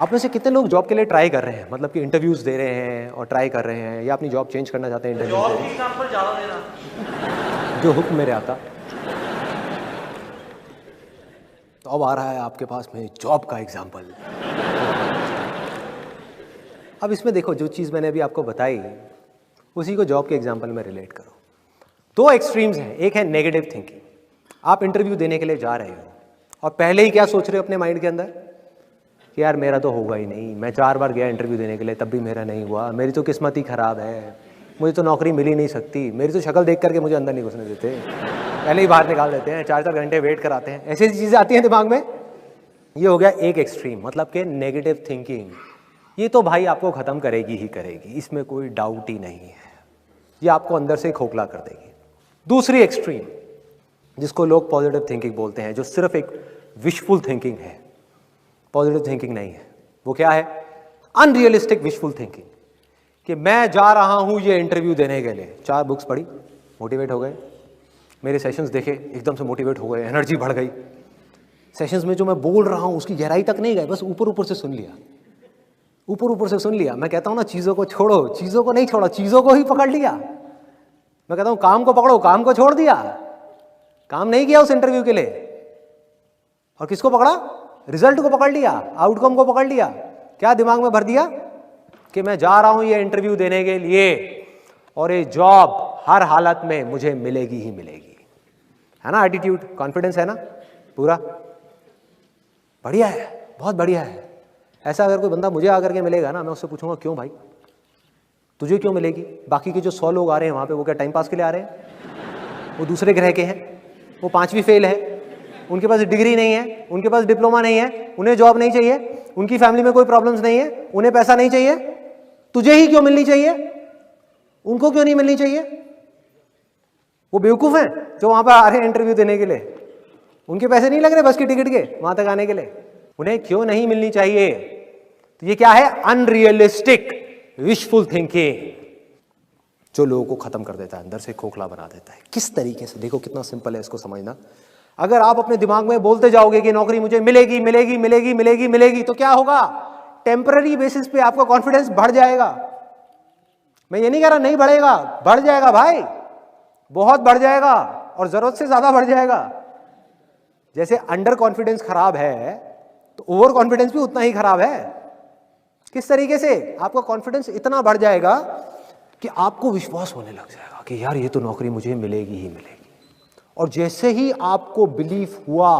आप में से कितने लोग जॉब के लिए ट्राई कर रहे हैं, मतलब कि इंटरव्यूज दे रहे हैं और ट्राई कर रहे हैं, या अपनी जॉब चेंज करना चाहते हैं? जॉब की एग्जांपल ज़्यादा देना जो हुक्म मेरे आता। तो अब आ रहा है आपके पास में जॉब का एग्जाम्पल। अब इसमें देखो, जो चीज़ मैंने अभी आपको बताई उसी को जॉब के एग्जाम्पल में रिलेट करो। दो एक्सट्रीम्स हैं, एक है नेगेटिव थिंकिंग। आप इंटरव्यू देने के लिए जा रहे हो और पहले ही क्या सोच रहे हो अपने माइंड के अंदर कि यार मेरा तो होगा ही नहीं, मैं 4 बार गया इंटरव्यू देने के लिए तब भी मेरा नहीं हुआ, मेरी तो किस्मत ही ख़राब है, मुझे तो नौकरी मिल ही नहीं सकती, मेरी तो शक्ल देख करके मुझे अंदर नहीं घुसने देते, पहले ही बाहर निकाल देते हैं, 4-4 घंटे वेट कराते हैं। ऐसी चीज़ें आती हैं दिमाग में। ये हो गया एक एक्सट्रीम, मतलब कि नेगेटिव थिंकिंग। ये तो भाई आपको ख़त्म करेगी ही करेगी, इसमें कोई डाउट ही नहीं है, ये आपको अंदर से खोखला कर देगी। दूसरी एक्सट्रीम, जिसको लोग पॉजिटिव थिंकिंग बोलते हैं, जो सिर्फ एक विशफुल थिंकिंग है, पॉजिटिव थिंकिंग नहीं है। वो क्या है? Unrealistic wishful thinking. कि मैं जा रहा हूं ये इंटरव्यू देने के लिए, 4 बुक्स पढ़ी, मोटिवेट हो गए, मेरे सेशंस देखे, एकदम से मोटिवेट हो गए, एनर्जी बढ़ गई। सेशंस में जो मैं बोल रहा हूं उसकी गहराई तक नहीं गए, बस ऊपर ऊपर से सुन लिया, ऊपर ऊपर से सुन लिया। मैं कहता हूं ना, चीज़ों को छोड़ो, चीज़ों को नहीं छोड़ा, चीज़ों को ही पकड़ लिया। मैं कहता हूं काम को पकड़ो, काम को छोड़ दिया, काम नहीं किया उस इंटरव्यू के लिए। और किसको पकड़ा? रिजल्ट को पकड़ लिया, आउटकम को पकड़ लिया। क्या दिमाग में भर दिया कि मैं जा रहा हूं ये इंटरव्यू देने के लिए और ये जॉब हर हालत में मुझे मिलेगी ही मिलेगी। है ना एटीट्यूड, कॉन्फिडेंस है ना पूरा? बढ़िया है, बहुत बढ़िया है। ऐसा अगर कोई बंदा मुझे आकर के मिलेगा ना, मैं उससे पूछूंगा क्यों भाई, तुझे क्यों मिलेगी? बाकी के जो 100 लोग आ रहे हैं वहां पे, वो क्या टाइम पास के लिए आ रहे हैं? वो दूसरे ग्रह के हैं, वो 5वीं फेल है, उनके पास डिग्री नहीं है, उनके पास डिप्लोमा नहीं है, उन्हें जॉब नहीं चाहिए, उनकी फैमिली में कोई प्रॉब्लम्स नहीं है, उन्हें पैसा नहीं चाहिए। तुझे ही क्यों मिलनी चाहिए? उनको क्यों नहीं मिलनी चाहिए? वो बेवकूफ हैं जो वहां पर आ रहे हैं इंटरव्यू देने के लिए, उनके पैसे नहीं लग रहे बस की टिकट के वहां तक आने के लिए, उन्हें क्यों नहीं मिलनी चाहिए? तो ये क्या है? अनरियलिस्टिक विशफुल थिंकिंग, जो लोगों को खत्म कर देता है, अंदर से खोखला बना देता है। किस तरीके से? देखो कितना सिंपल है इसको समझना। अगर आप अपने दिमाग में बोलते जाओगे कि नौकरी मुझे मिलेगी मिलेगी मिलेगी मिलेगी मिलेगी, तो क्या होगा? टेम्पररी बेसिस पे आपका कॉन्फिडेंस बढ़ जाएगा। मैं ये नहीं कह रहा नहीं बढ़ेगा, बढ़ जाएगा भाई, बहुत बढ़ जाएगा, और जरूरत से ज्यादा बढ़ जाएगा। जैसे अंडर कॉन्फिडेंस खराब है तो ओवर कॉन्फिडेंस भी उतना ही खराब है। किस तरीके से? आपका कॉन्फिडेंस इतना बढ़ जाएगा कि आपको विश्वास होने लग जाएगा कि यार ये तो नौकरी मुझे मिलेगी ही मिलेगी। और जैसे ही आपको बिलीफ हुआ,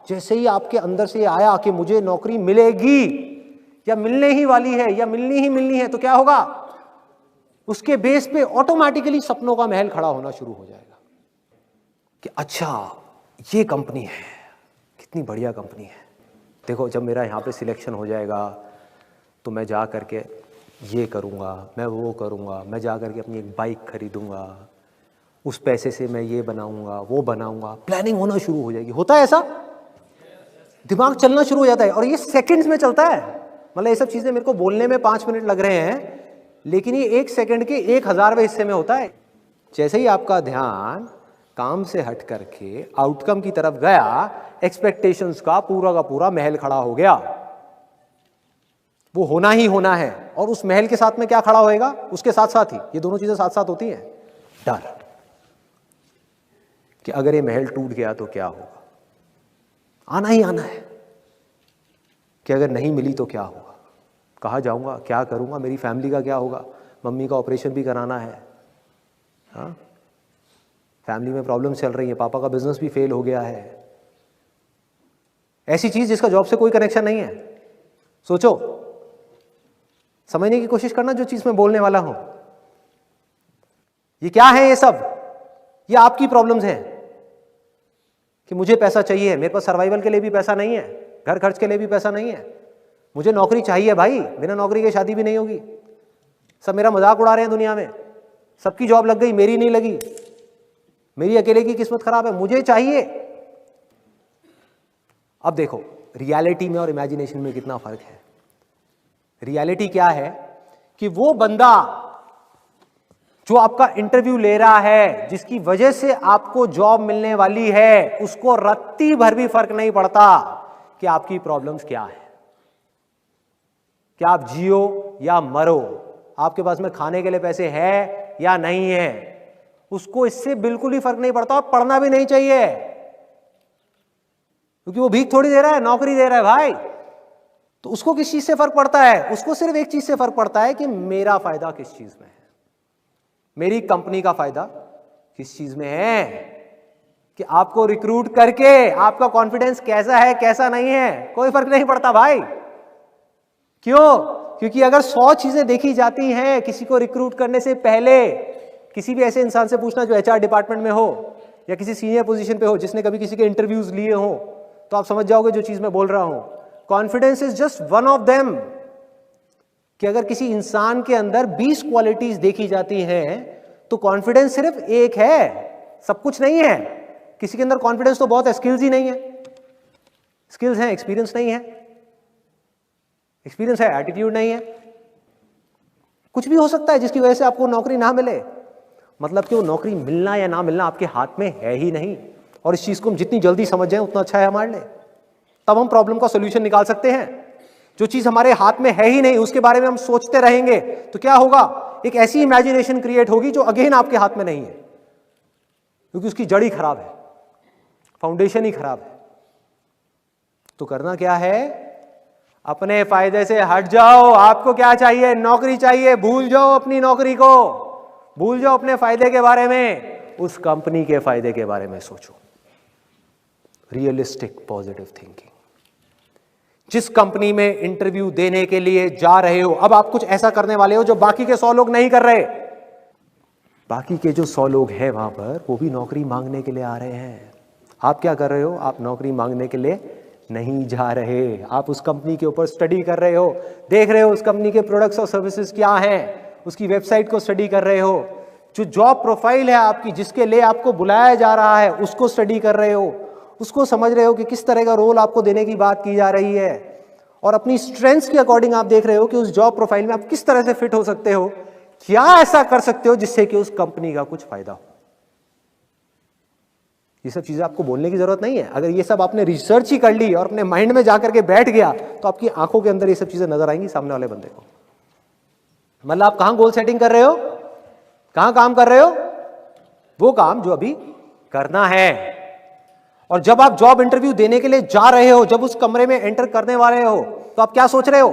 जैसे ही आपके अंदर से आया कि मुझे नौकरी मिलेगी या मिलने ही वाली है या मिलनी ही मिलनी है, तो क्या होगा? उसके बेस पे ऑटोमेटिकली सपनों का महल खड़ा होना शुरू हो जाएगा कि अच्छा ये कंपनी है, कितनी बढ़िया कंपनी है। देखो जब मेरा यहाँ पे सिलेक्शन हो जाएगा तो मैं जा करके ये करूँगा, मैं वो करूँगा, मैं जा करके अपनी एक बाइक खरीदूँगा, उस पैसे से मैं ये बनाऊँगा वो बनाऊँगा। प्लानिंग होना शुरू हो जाएगी। होता है ऐसा? दिमाग चलना शुरू हो जाता है, और ये सेकंड्स में चलता है। मतलब ये सब चीज़ें मेरे को बोलने में 5 मिनट लग रहे हैं, लेकिन ये 1 सेकंड के 1000वें हिस्से में होता है। जैसे ही आपका ध्यान काम से हट करके आउटकम की तरफ गया, एक्सपेक्टेशंस का पूरा महल खड़ा हो गया। वो होना ही होना है, और उस महल के साथ में क्या खड़ा होएगा? उसके साथ साथ ही ये दोनों चीजें साथ साथ होती हैं, डर कि अगर ये महल टूट गया तो क्या होगा। आना ही आना है कि अगर नहीं मिली तो क्या होगा, कहाँ जाऊंगा, क्या करूंगा, मेरी फैमिली का क्या होगा, मम्मी का ऑपरेशन भी कराना है, हाँ फैमिली में प्रॉब्लम चल रही है, पापा का बिजनेस भी फेल हो गया है। ऐसी चीज जिसका जॉब से कोई कनेक्शन नहीं है। सोचो, समझने की कोशिश करना जो चीज मैं बोलने वाला हूं। ये क्या है? ये सब ये आपकी प्रॉब्लम्स हैं कि मुझे पैसा चाहिए, मेरे पास सर्वाइवल के लिए भी पैसा नहीं है, घर खर्च के लिए भी पैसा नहीं है, मुझे नौकरी चाहिए भाई, बिना नौकरी के शादी भी नहीं होगी। सब मेरा मजाक उड़ा रहे हैं दुनिया में, सबकी जॉब लग गई, मेरी नहीं लगी, मेरी अकेले की किस्मत खराब है, मुझे चाहिए। अब देखो रियलिटी में और इमेजिनेशन में कितना फर्क है। रियलिटी क्या है कि वो बंदा जो आपका इंटरव्यू ले रहा है, जिसकी वजह से आपको जॉब मिलने वाली है, उसको रत्ती भर भी फर्क नहीं पड़ता कि आपकी प्रॉब्लम्स क्या है। कि आप जियो या मरो, आपके पास में खाने के लिए पैसे है या नहीं है, उसको इससे बिल्कुल ही फर्क नहीं पड़ता और पढ़ना भी नहीं चाहिए, क्योंकि वो भीख थोड़ी दे रहा है, नौकरी दे रहा है भाई। तो उसको किस चीज से फर्क पड़ता है? उसको सिर्फ एक चीज से फर्क पड़ता है कि मेरा फायदा किस चीज में है, मेरी कंपनी का फायदा किस चीज में है, कि आपको रिक्रूट करके आपका कॉन्फिडेंस कैसा है कैसा नहीं है, कोई फर्क नहीं पड़ता भाई। क्यों? क्योंकि अगर 100 चीजें देखी जाती हैं किसी को रिक्रूट करने से पहले, किसी भी ऐसे इंसान से पूछना जो एचआर डिपार्टमेंट में हो या किसी सीनियर पोजीशन पे हो, जिसने कभी किसी के इंटरव्यूज लिए हो, तो आप समझ जाओगे जो चीज मैं बोल रहा हूं। Confidence is just one of them. कि अगर किसी इंसान के अंदर 20 क्वालिटीज देखी जाती हैं तो कॉन्फिडेंस सिर्फ एक है, सब कुछ नहीं है। किसी के अंदर कॉन्फिडेंस तो बहुत है, स्किल्स ही नहीं है। स्किल्स हैं, एक्सपीरियंस नहीं है। एक्सपीरियंस है, एटीट्यूड नहीं है। कुछ भी हो सकता है जिसकी वजह से आपको नौकरी ना मिले। मतलब कि वो नौकरी मिलना या ना मिलना आपके हाथ में है ही नहीं। और इस चीज को हम जितनी जल्दी समझ जाएं उतना अच्छा है हमारे लिए, तब हम प्रॉब्लम का सोल्यूशन निकाल सकते हैं। जो चीज हमारे हाथ में है ही नहीं उसके बारे में हम सोचते रहेंगे तो क्या होगा? एक ऐसी इमेजिनेशन क्रिएट होगी जो अगेन आपके हाथ में नहीं है, क्योंकि उसकी जड़ ही खराब है, फाउंडेशन ही खराब है। तो करना क्या है? अपने फायदे से हट जाओ। आपको क्या चाहिए? नौकरी चाहिए, भूल जाओ अपनी नौकरी को, भूल जाओ अपने फायदे के बारे में, उस कंपनी के फायदे के बारे में सोचो। Realistic positive thinking. जिस कंपनी में इंटरव्यू देने के लिए जा रहे हो, अब आप कुछ ऐसा करने वाले हो जो बाकी के 100 लोग नहीं कर रहे। बाकी के जो 100 लोग हैं वहां पर, वो भी नौकरी मांगने के लिए आ रहे हैं। आप क्या कर रहे हो? आप नौकरी मांगने के लिए नहीं जा रहे। आप उस कंपनी के ऊपर स्टडी कर रहे हो, देख रहे हो उस कंपनी के प्रोडक्ट्स और सर्विसेज क्या हैं, उसकी वेबसाइट को स्टडी कर रहे हो। जो जॉब प्रोफाइल है आपकी, जिसके लिए आपको बुलाया जा रहा है, उसको स्टडी कर रहे हो, उसको समझ रहे हो कि किस तरह का रोल आपको देने की बात की जा रही है। और अपनी स्ट्रेंथ्स के अकॉर्डिंग आप देख रहे हो कि उस जॉब प्रोफाइल में आप किस तरह से फिट हो सकते हो, क्या ऐसा कर सकते हो जिससे कि उस कंपनी का कुछ फायदा हो। ये सब चीजें आपको बोलने की जरूरत नहीं है। अगर ये सब आपने रिसर्च ही कर ली और अपने माइंड में जाकर के बैठ गया तो आपकी आंखों के अंदर ये सब चीजें नजर आएंगी सामने वाले बंदे को। मतलब आप कहां गोल सेटिंग कर रहे हो, कहां काम कर रहे हो? वो काम जो अभी करना है। और जब आप जॉब इंटरव्यू देने के लिए जा रहे हो, जब उस कमरे में एंटर करने वाले हो, तो आप क्या सोच रहे हो?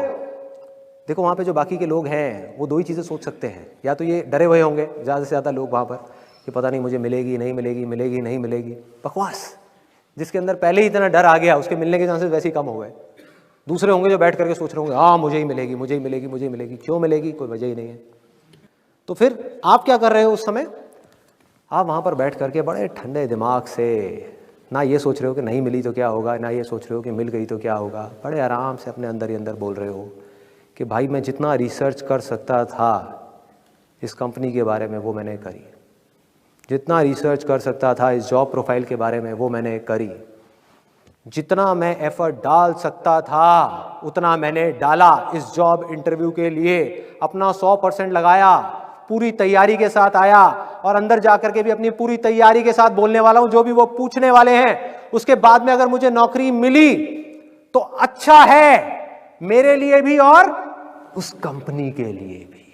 देखो वहां पे जो बाकी के लोग हैं वो दो ही चीजें सोच सकते हैं। या तो ये डरे हुए होंगे ज्यादा से ज्यादा लोग वहां पर कि पता नहीं मुझे मिलेगी नहीं मिलेगी, मिलेगी नहीं मिलेगी, बकवास। जिसके अंदर पहले ही इतना डर आ गया उसके मिलने के चांसेस वैसे ही कम हो गए। दूसरे होंगे जो बैठ करके सोच रहे होंगे हाँ मुझे ही मिलेगी, मुझे ही मिलेगी, मुझे ही मिलेगी। क्यों मिलेगी? कोई वजह ही नहीं है। तो फिर आप क्या कर रहे हो उस समय? आप वहां पर बैठ करके बड़े ठंडे दिमाग से ना ये सोच रहे हो कि नहीं मिली तो क्या होगा, ना ये सोच रहे हो कि मिल गई तो क्या होगा। बड़े आराम से अपने अंदर ही अंदर बोल रहे हो कि भाई मैं जितना रिसर्च कर सकता था इस कंपनी के बारे में वो मैंने करी, जितना रिसर्च कर सकता था इस जॉब प्रोफाइल के बारे में वो मैंने करी, जितना मैं एफर्ट डाल सकता था उतना मैंने डाला इस जॉब इंटरव्यू के लिए। अपना 100% लगाया, पूरी तैयारी के साथ आया और अंदर जाकर के भी अपनी पूरी तैयारी के साथ बोलने वाला हूं। जो भी वो पूछने वाले हैं उसके बाद में अगर मुझे नौकरी मिली तो अच्छा है मेरे लिए भी और उस कंपनी के लिए भी,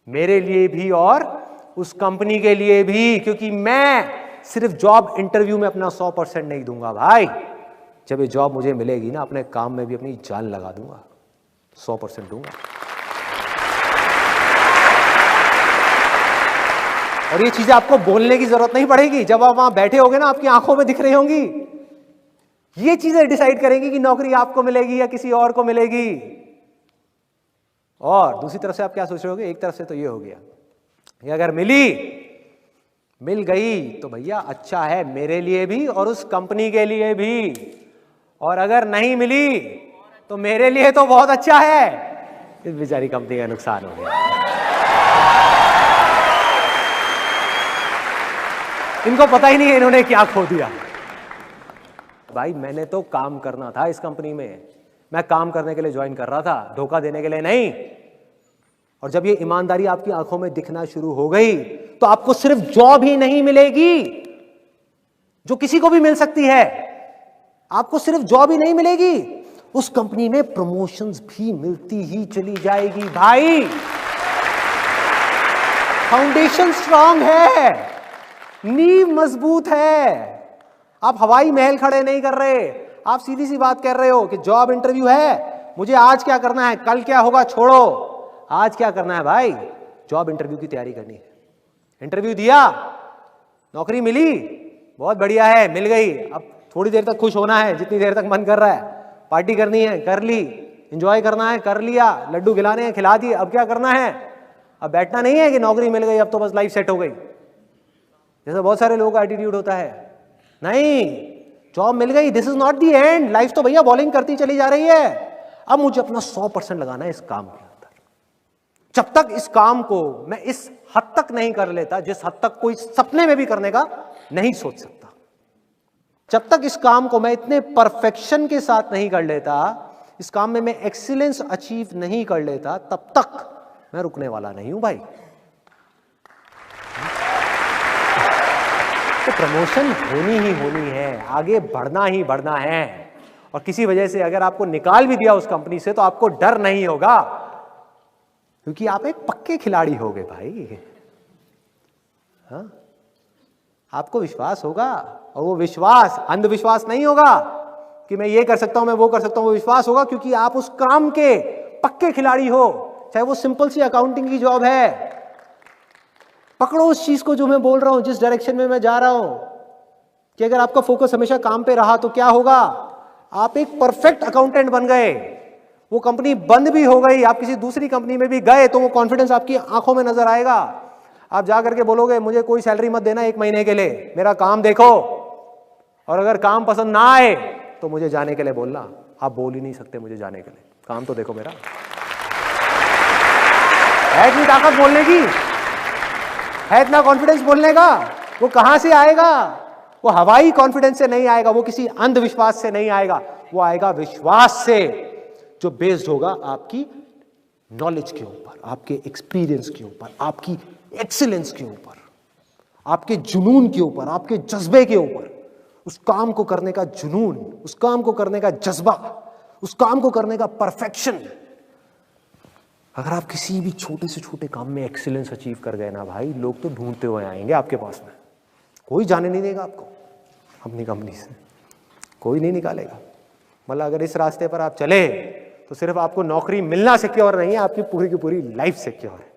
मेरे लिए भी और उस कंपनी के लिए भी। क्योंकि मैं सिर्फ जॉब इंटरव्यू में अपना 100% नहीं दूंगा भाई। जब ये जॉब मुझे मिलेगी ना, अपने काम में भी अपनी जान लगा दूंगा, 100% दूंगा। और ये चीजें आपको बोलने की जरूरत नहीं पड़ेगी। जब आप वहां बैठे होगे ना, आपकी आंखों में दिख रही होंगी। ये चीजें डिसाइड करेंगी कि नौकरी आपको मिलेगी या किसी और को मिलेगी। और दूसरी तरफ से आप क्या सोच रहे होगे? एक तरफ से तो ये हो गया कि अगर मिल गई तो भैया अच्छा है मेरे लिए भी और उस कंपनी के लिए भी, और अगर नहीं मिली तो मेरे लिए तो बहुत अच्छा है, इस बेचारी कंपनी का नुकसान हो गया। इनको पता ही नहीं है इन्होंने क्या खो दिया। भाई मैंने तो काम करना था इस कंपनी में, मैं काम करने के लिए ज्वाइन कर रहा था, धोखा देने के लिए नहीं। और जब ये ईमानदारी आपकी आंखों में दिखना शुरू हो गई तो आपको सिर्फ जॉब ही नहीं मिलेगी जो किसी को भी मिल सकती है। आपको सिर्फ जॉब ही नहीं मिलेगी, उस कंपनी में प्रमोशंस भी मिलती ही चली जाएगी भाई। फाउंडेशन स्ट्रांग है, नींव मजबूत है। आप हवाई महल खड़े नहीं कर रहे, आप सीधी सी बात कर रहे हो कि जॉब इंटरव्यू है, मुझे आज क्या करना है, कल क्या होगा छोड़ो, आज क्या करना है भाई, जॉब इंटरव्यू की तैयारी करनी है। इंटरव्यू दिया, नौकरी मिली, बहुत बढ़िया है, मिल गई। अब थोड़ी देर तक खुश होना है, जितनी देर तक मन कर रहा है, पार्टी करनी है कर ली, एंजॉय करना है कर लिया, लड्डू खिलाने हैं खिला दिए। अब क्या करना है, अब बैठना नहीं है कि नौकरी मिल गई अब तो बस लाइफ सेट हो गई, जैसा बहुत सारे लोगों का एटीट्यूड होता है। नहीं, जॉब मिल गई, this is not the and, life तो भैया बॉलिंग करती चली जा रही है। अब मुझे अपना 100% लगाना है इस काम के अंदर। जब तक इस काम को मैं इस हद तक नहीं कर लेता जिस हद तक कोई सपने में भी करने का नहीं सोच सकता, जब तक इस काम को मैं इतने परफेक्शन के साथ नहीं कर लेता, इस काम में मैं एक्सीलेंस अचीव नहीं कर लेता, तब तक मैं रुकने वाला नहीं हूं भाई। तो प्रमोशन होनी ही होनी है, आगे बढ़ना ही बढ़ना है। और किसी वजह से अगर आपको निकाल भी दिया उस कंपनी से तो आपको डर नहीं होगा, क्योंकि आप एक पक्के खिलाड़ी हो गए भाई। हाँ? आपको विश्वास होगा, और वो विश्वास अंधविश्वास नहीं होगा कि मैं ये कर सकता हूं मैं वो कर सकता हूं। वो विश्वास होगा क्योंकि आप उस काम के पक्के खिलाड़ी हो, चाहे वो सिंपल सी अकाउंटिंग की जॉब है। पकड़ो उस चीज को जो मैं बोल रहा हूं, जिस डायरेक्शन में मैं जा रहा हूं, कि अगर आपका फोकस हमेशा काम पे रहा तो क्या होगा, आप एक परफेक्ट अकाउंटेंट बन गए। वो कंपनी बंद भी हो गई, आप किसी दूसरी कंपनी में भी गए तो वो कॉन्फिडेंस आपकी आंखों में नजर आएगा। आप जा करके बोलोगे मुझे कोई सैलरी मत देना 1 महीने के लिए, मेरा काम देखो, और अगर काम पसंद ना आए तो मुझे जाने के लिए बोलना। आप बोल ही नहीं सकते मुझे जाने के लिए, काम तो देखो मेरा। है इतनी ताकत बोलने की, है इतना कॉन्फिडेंस बोलने का, वो कहां से आएगा? वो हवाई कॉन्फिडेंस से नहीं आएगा, वो किसी अंधविश्वास से नहीं आएगा, वो आएगा विश्वास से, जो बेस्ड होगा आपकी नॉलेज के ऊपर, आपके एक्सपीरियंस के ऊपर, आपकी एक्सीलेंस के ऊपर, आपके जुनून के ऊपर, आपके जज्बे के ऊपर। उस काम को करने का जुनून, उस काम को करने का जज्बा, उस काम को करने का परफेक्शन। अगर आप किसी भी छोटे से छोटे काम में एक्सीलेंस अचीव कर गए ना भाई, लोग तो ढूंढते हुए आएंगे आपके पास में। कोई जाने नहीं देगा आपको अपनी कंपनी से, कोई नहीं निकालेगा। मतलब अगर इस रास्ते पर आप चले तो सिर्फ आपको नौकरी मिलना सिक्योर नहीं है, आपकी पूरी की पूरी लाइफ सिक्योर है।